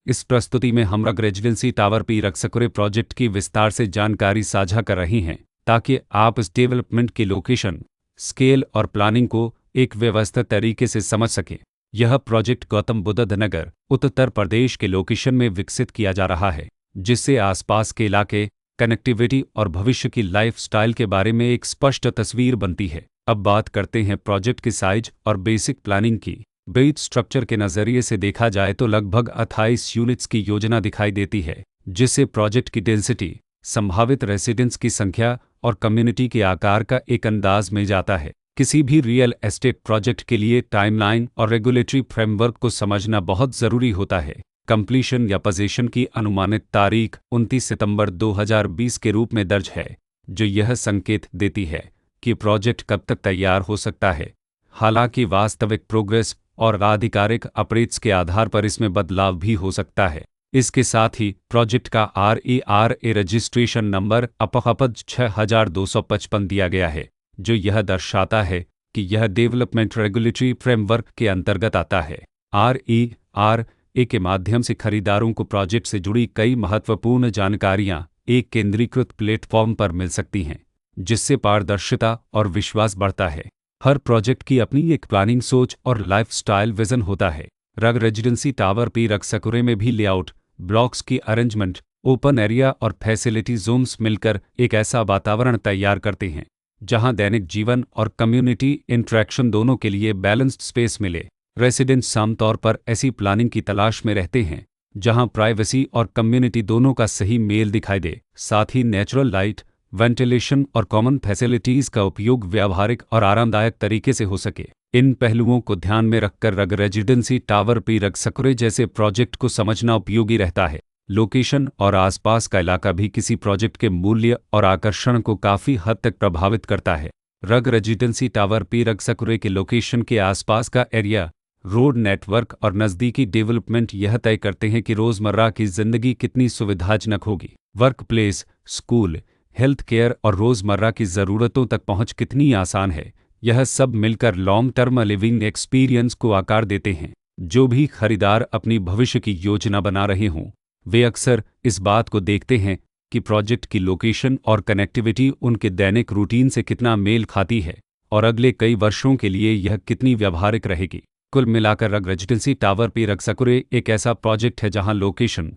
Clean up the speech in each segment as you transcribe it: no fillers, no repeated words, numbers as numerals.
इस प्रस्तुति में हम रग रेजिडेंसी टावर पी रगसकुरे प्रोजेक्ट की विस्तार से जानकारी साझा कर रही हैं ताकि आप इस डेवलपमेंट की लोकेशन, स्केल और प्लानिंग को एक व्यवस्थित तरीके से समझ सकें। यह प्रोजेक्ट गौतम बुद्ध नगर, उत्तर प्रदेश के लोकेशन में विकसित किया जा रहा है, जिससे आसपास के इलाके, कनेक्टिविटी और भविष्य की लाइफस्टाइल के बारे में एक स्पष्ट तस्वीर बनती है। अब बात करते हैं प्रोजेक्ट की साइज और बेसिक प्लानिंग की। बेस स्ट्रक्चर के नज़रिए से देखा जाए तो लगभग 28 यूनिट्स की योजना दिखाई देती है, जिससे प्रोजेक्ट की डेंसिटी, संभावित रेसिडेंट्स की संख्या और कम्युनिटी के आकार का एक अंदाज मिल जाता है। किसी भी रियल एस्टेट प्रोजेक्ट के लिए टाइमलाइन और रेगुलेटरी फ्रेमवर्क को समझना बहुत ज़रूरी होता है। कंप्लीशन या पोजीशन की अनुमानित तारीख 29 सितंबर 2020 के रूप में दर्ज है, जो यह संकेत देती है कि प्रोजेक्ट कब तक तैयार हो सकता है। हालांकि वास्तविक प्रोग्रेस और आधिकारिक अपडेट्स के आधार पर इसमें बदलाव भी हो सकता है। इसके साथ ही प्रोजेक्ट का RERA रजिस्ट्रेशन नंबर अपखपद 6255 दिया गया है, जो यह दर्शाता है कि यह डेवलपमेंट रेगुलेटरी फ्रेमवर्क के अंतर्गत आता है। RERA के माध्यम से खरीदारों को प्रोजेक्ट से जुड़ी कई महत्वपूर्ण जानकारियां एक केंद्रीकृत प्लेटफॉर्म पर मिल सकती हैं, जिससे पारदर्शिता और विश्वास बढ़ता है। हर प्रोजेक्ट की अपनी एक प्लानिंग सोच और लाइफस्टाइल विजन होता है। रग रेजिडेंसी टावर पी रगसकुरे में भी लेआउट, ब्लॉक्स की अरेंजमेंट, ओपन एरिया और फैसिलिटी जोन्स मिलकर एक ऐसा वातावरण तैयार करते हैं जहां दैनिक जीवन और कम्युनिटी इंटरेक्शन दोनों के लिए बैलेंस्ड स्पेस मिले। रेसिडेंट्स आमतौर पर ऐसी प्लानिंग की तलाश में रहते हैं जहां प्राइवेसी और कम्युनिटी दोनों का सही मेल दिखाई दे, साथ ही नेचुरल लाइट, वेंटिलेशन और कॉमन फैसिलिटीज़ का उपयोग व्यावहारिक और आरामदायक तरीके से हो सके। इन पहलुओं को ध्यान में रखकर रग रेजिडेंसी टावर पी रगसकुरे जैसे प्रोजेक्ट को समझना उपयोगी रहता है। लोकेशन और आसपास का इलाका भी किसी प्रोजेक्ट के मूल्य और आकर्षण को काफ़ी हद तक प्रभावित करता है। रग रेजिडेंसी टावर पी रगसकुरे के लोकेशन के आसपास का एरिया, रोड नेटवर्क और नज़दीकी डेवलपमेंट यह तय करते हैं कि रोज़मर्रा की ज़िंदगी कितनी सुविधाजनक होगी। Work place, school, health care और रोज़मर्रा की ज़रूरतों तक पहुंच कितनी आसान है, यह सब मिलकर लॉन्ग टर्म लिविंग एक्सपीरियंस को आकार देते हैं। जो भी खरीदार अपनी भविष्य की योजना बना रहे हों, वे अक्सर इस बात को देखते हैं कि प्रोजेक्ट की लोकेशन और कनेक्टिविटी उनके दैनिक रूटीन से कितना मेल खाती है और अगले कई वर्षों के लिए यह कितनी व्यावहारिक रहेगी। कुल मिलाकर रग रेजिडेंसी टावर पी रगसकुरे एक ऐसा प्रोजेक्ट है जहां लोकेशन,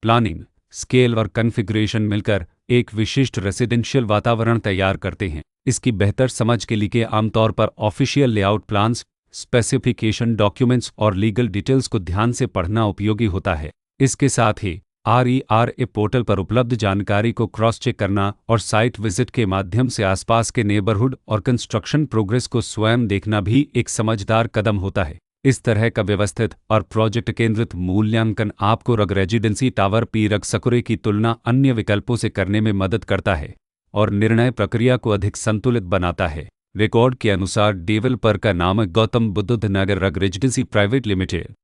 प्लानिंग, स्केल और कॉन्फ़िगरेशन मिलकर एक विशिष्ट रेसिडेंशियल वातावरण तैयार करते हैं। इसकी बेहतर समझ के लिए आमतौर पर official layout plans, specification documents और लीगल डिटेल्स को ध्यान से पढ़ना उपयोगी होता है। इसके साथ ही RERA पोर्टल पर उपलब्ध जानकारी को क्रॉस चेक करना और साइट विजिट के माध्यम से आसपास के नेबरहुड और कंस्ट्रक्शन प्रोग्रेस को स्वयं देखना भी एक समझदार कदम होता है। इस तरह का व्यवस्थित और प्रोजेक्ट केंद्रित मूल्यांकन आपको रग रेजिडेंसी टावर पी रगसकुरे की तुलना अन्य विकल्पों से करने में मदद करता है और निर्णय प्रक्रिया को अधिक संतुलित बनाता है। रिकॉर्ड के अनुसार डेवलपर का नाम गौतम बुद्ध नगर रग रेजिडेंसी प्राइवेट लिमिटेड